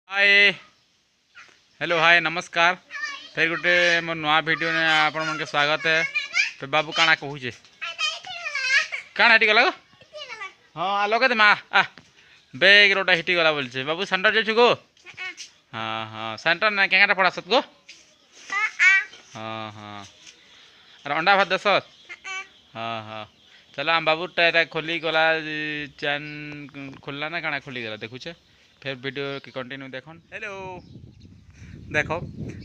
Hi hello hi नमस्कार फिर गोटे मोर नुआ वीडियो ने आपण मन के स्वागत है। तो बाबू काना कहूचे काना हिटी गला हाँ लगे दे माँ आ बेग रोटा हिटी गला बोलছে बाबू सेंटर जाछु गो हाँ हाँ सेंटर ना केंगाटा पड़ा सत गो हाँ हाँ अरे अंडा भात दस हाँ हाँ चलो हम बाबू टाइटा खोली गला चैन खोलला ना काना खोली गला देखुचे फिर वीडियो के कंटिन्यू देखन। हेलो देखो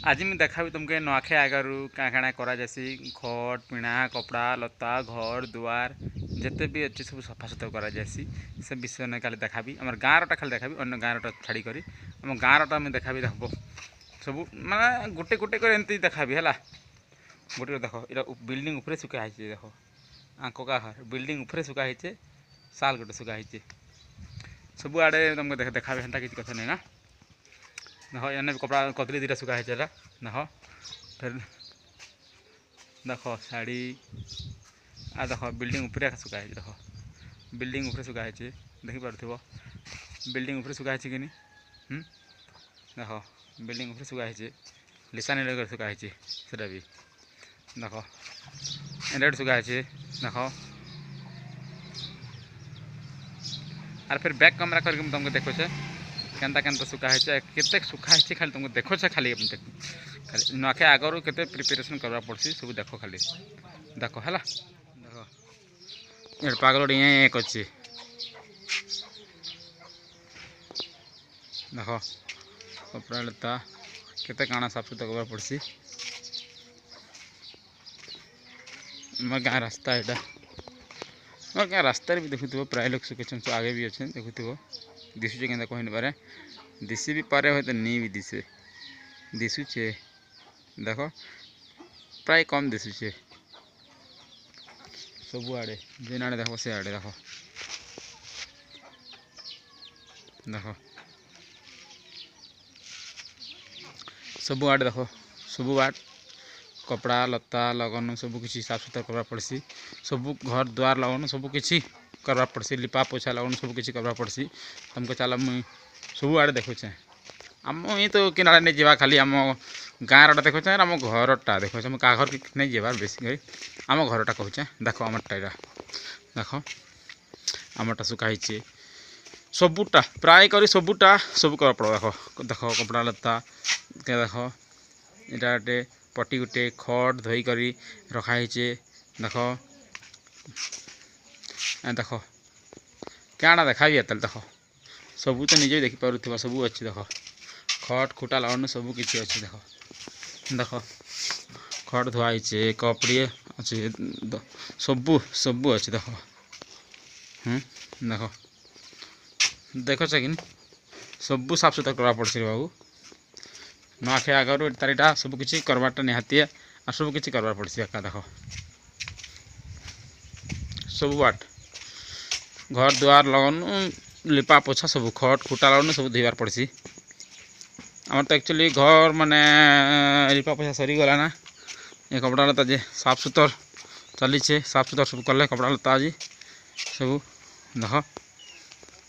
आज मैं देखा तुमके नुआखे आगरू क्या क्या करा जैसी खट पिणा कपड़ा लता घर दुआर जिते भी अच्छे सब सफा सुतरा करा जैसी से विषय ने खाली देखा आम गाँवटा खाली देखा अन्य गाँवटा छाड़ी कर आम गाँवटा मुझे देखा देखो सब माने गोटे गोटे कर एमती देखा है गोटे देख ये बिल्डिंग उपरे सुखाई देख आंका घर बिल्डिंग उपरे सुखाई साल गोटे सुखाई सब आड़े तुमको देखा हेन्ता किसी कथा नहीं ना देख एने कपड़ा कदली दुटा सुखा है देख फिर देख शाड़ी आ देख बिल्डिंग उपरे सुखा है देख बिल्डिंग उपरे सुखा है देखी पार्थ बिल्डिंग उपरे सुखा है कि देख बिल्डिंग उपरे सुखा है लिसानी लगे सुखा है सेटा भी देख एंड्रॉइड सुखा है देख आर फिर बैक कैमरा करके तुमको देखो केन्ता केन्ता सुखा है केते सुखा है खाली तुमको देखो खाली खाली नुआखे आगरू केते प्रिपेरेसन करवा पड़सी सब देखो खाली देखो है देखो ये पागल ये एक अच्छे देखो कपड़ा लता केते काना साफ सुथरा करवा पड़सी मोर गाँ रास्ता एटा मोर गाँ रास्तार भी देखुव प्राय लोग सुखे आगे भी अच्छे देखुव दिशुचे के कही पारे दिशी भी पारे हो तो नहीं भी दिशे दिशुचे देख प्राय कम दिशुचे सब आड़े जेन आड़े देख से आड़े देख देख सब आड़े देख सब आड़ कपड़ा लता लगन सब किसी साफ सुथरा करवा पड़सी सब घर द्वार लगन सब किसी करवा पड़सी लिपा पोछा लगन सब किसी करवा पड़सी तुमको चल मुई सब आड़े देखुचे आम ये तो किनारे नहीं जावा खाली आम गाँव रटा देखुचे आम घरटा देखुचे मुझे क्या घर नहीं जाबार बेसिक आम घरटा कहचे देख आमटा यहाँ देख आमटा सुखाई सबूटा प्राय कर सबूटा सब कर पड़ा देख देख कपड़ा लता के देख यहाँ गोटे पटी गोटे खट धोई करी रखाई देख देख क्या देखा भी देख सबू तो निजे देखी पार सब अच्छी देख खट खुटा लगन सब किसी अच्छे देख देख खट धुआई कपड़ी अच्छे सबू सबू अच्छे देख देख देख कि सबू साफ सुथरा करवा पड़े बाबू नुआखे आगरू तारीटा सब किसी करवाटा निहाती है आ सब किसी करवा पड़सी एका देख सब बाट घर द्वार लगन लिपा पोछा सब खट खुटा लगन सब धोबार पड़सी आमर तो एक्चुअली घर माने लिपा पोछा सरीगला ना ये कपड़ा लता जे साफ सुथर चली साफ सुथर सब कले कपड़ा लता आज सब देख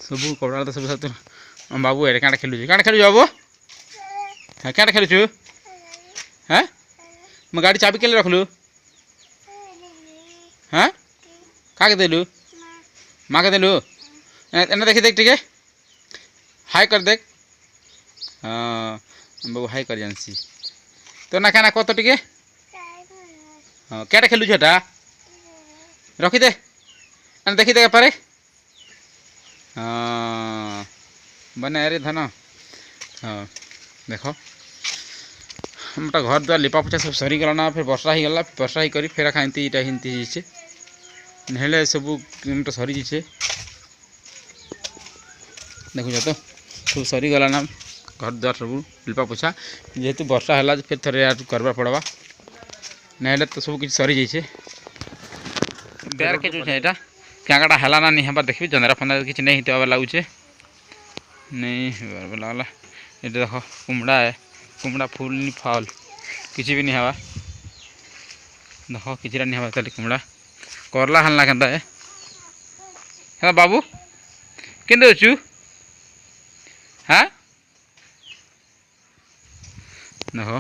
सब कपड़ा लता सब साफ बाबू एडे क्या खेलु बाबू हाँ क्या खेलु हाँ मैं गाड़ी चाबी के रखलु हाँ क्या देलु माँ के देलु एना देखी देख टे हाई कर देख हाँ बाबू हाई कर जानसी तो ना क्या कत टे हाँ क्या खेलु छा रखीदे देखी दे पारे हाँ बने अरे धन हाँ देख हमटा घर द्वार लिपा पोछा सब सरीगला ना फिर वर्षा ही गला वर्षा ही करी फेरा खाती इटा हिंती जाइए नहले सब तो सरी जाइए देखुच तो सब सरीगला ना घर द्वार सब लिपा पोछा जेहेतु वर्षा है फिर थे यार करवा पड़वा नहले तो सब किसी सरी जाइए बेर के जो है क्या काटा है ना नहीं हमार देखी जंदरा फंदा किसी नहीं हित लगुचे नहीं लगला ये देख कुमड़ा है कुमड़ा फूल नहीं फल किसी भी नहीं हवा देख किसी नहीं हवा चल कुमड़ा करला हल्ला केन्ता है बाबू के हाँ देखो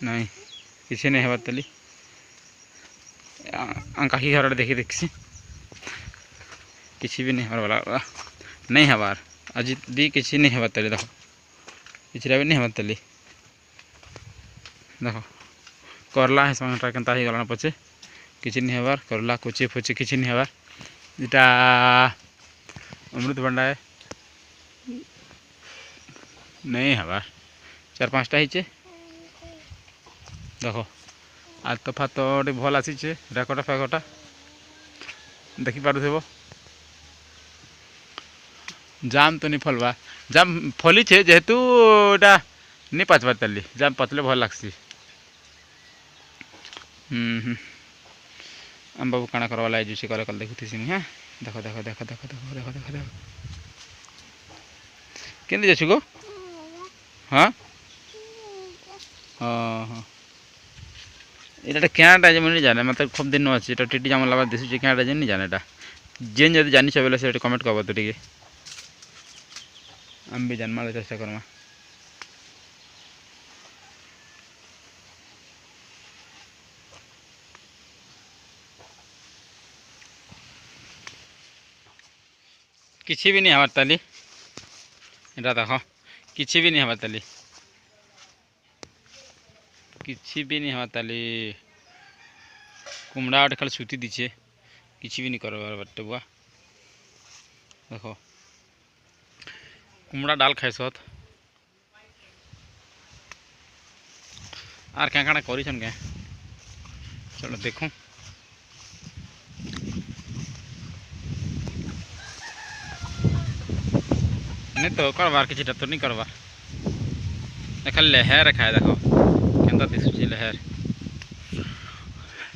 नहीं किसी नहीं हबार तली काकी घर देखी देखी किसी भी नहीं हबार वाला नहीं हबार आज भी किसी नहीं हबार तली देखो किसी भी नहीं हबार तली देखो करला है समानटा केनता ही गलाना पछे किसी नहीं हबार करला कुची फुची किसी नहीं हबार जेटा अमृतभंडा है नहीं हबार 4-5टा ही देखो आज तो फात भल आसीचे रेकटा फेकटा देखी पारुथबो जाम तो नहीं फलवा जाम फली छे जेहेतु एटा नहीं पाचबार ताली जाम पचले भल लागसी आम बाबू काଣା करवा लाई जुसी करे कल देखुथि सिंह हां देखो देखो देखो देखो देखो देखो देखो देखो केंदे जछु गो हां हां हां এটা ক্যাঁটা যেমন জানে মানে খুব দিন আছে এটা টিটি জামলা বাদ দিছি ক্যাঁটা জানি জানে এটা যেন যদি জানিছ বলে সেটা কমেন্ট করব তো ঠিক আমি भी জানমার চেষ্টা করমা किसी भी नहीं हमार ताली এটা দেখো किसी भी नहीं हमार ताली किसी भी नहीं हमार ताली कुमड़ा आठ खाली सूती दीचे किसी भी नहीं करवार बट्टे बुआ देखो कुमड़ा डाल खाए सत आर क्या काଣା करी छन के चलो देखो नहीं तो करवार किसी तो नहीं करवार देखा लहर खाए देखो केंदा दिसुची लहर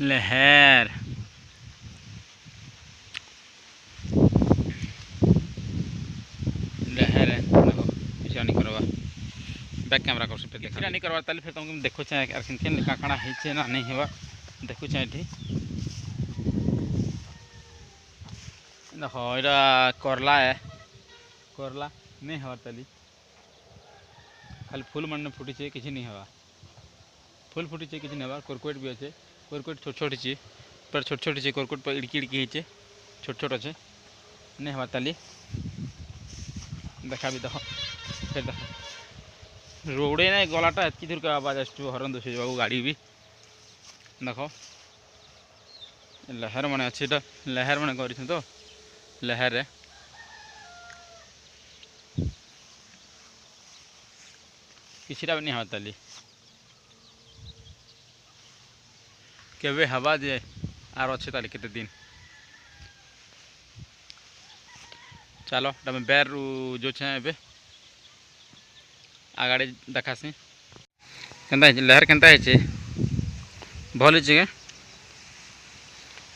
लहर लहर है देखो किसी नहीं करवा बैक कैमरा कर सकते देखा नहीं करवा ताली फिर तुमको देखो चाहे यार किन का काଣା हिचे ना नहीं हेबा देखो चाहे ठी देखो एटा करला है करला नहीं हवा ताली खाली फूल मन फुटी छे किसी नहीं हवा फूल फुटी छे किसी नहीं हवा कोरकोट भी अच्छे कोरकोट छोट छोट छे पर छोट छोट छे कोरकोट पर इड़की इड़की छे छोट छोट अच्छे नहीं हवा ताली देखा भी देखो फिर देखो रोडे ना गलाटा एतकी दूर का आवाज आसु हरन दोषे बाबू गाड़ी भी देखो लहर मन अच्छे लहर मन कर तो लहर है किसी भी नहीं हवा ताली केवे हवा जे आर अच्छे ताली केते दिन चलो तमे बेर जो छे एबे आगाड़ी देखासी केंता लहर केंता है भल है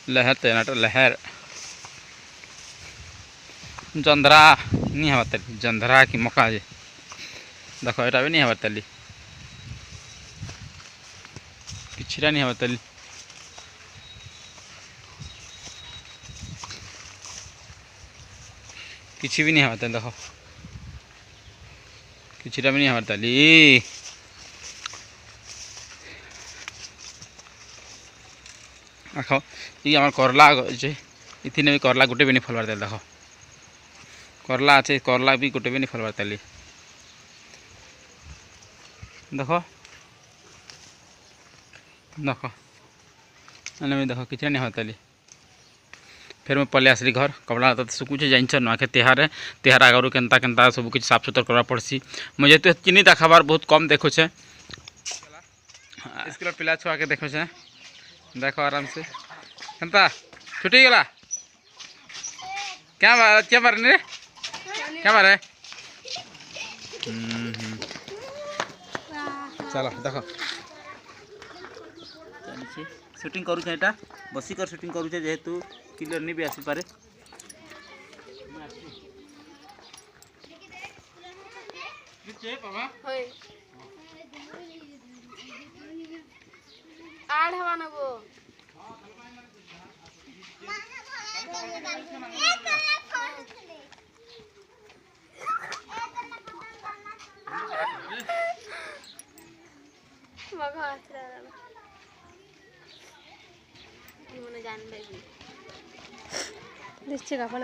लहर तो ना लहर जंधरा नहीं हवा ताली जंधरा की मका जे देखो यहाँ भी नहीं हवा ताली किसी नहीं हवा ताली किसी भी नहीं हवा ताली देखो किसी भी नहीं हवा ताली देखो ये आम करला इतने भी करला गोटे भी नहीं फलबार ताली देखो करला अच्छे करला भी गोटे भी नहीं फलबार ताली देखो देखो देखो किसी नहीं हवा ताली फिर मैं पलि आसली घर कपड़ा तो सुकुचे जान नुआखे तिहार तिहार आगु केन्ता केन्ता सब कुछ साफ सुथर करवा पड़सी मुझे तो चिनी देखाबार बहुत कम देखुचे स्कूल पिला छुआ के देखुचे देखो आराम से केन्ता छुट्टी गला क्या बार रे क्या बार है चलो देखो शूटिंग करूँ यहाँ बसिकर शूटिंग करूँ जेहेतु क्लियर नहीं भी आसी पारे आड़ हवा ना गो बघा असला મને જાન બેબી दिसছে का पण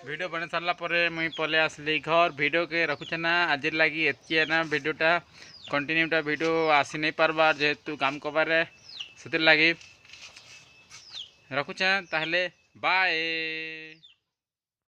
वीडियो बन सारा पर मुई पले आसली घर वीडियो के रखुचे ना आज लगी एति ना वीडियोटा कंटिन्यूटा वीडियो आसी नहीं पार्बार जेहेतु काम करबारे से लगी रखुचे ताहले बाय।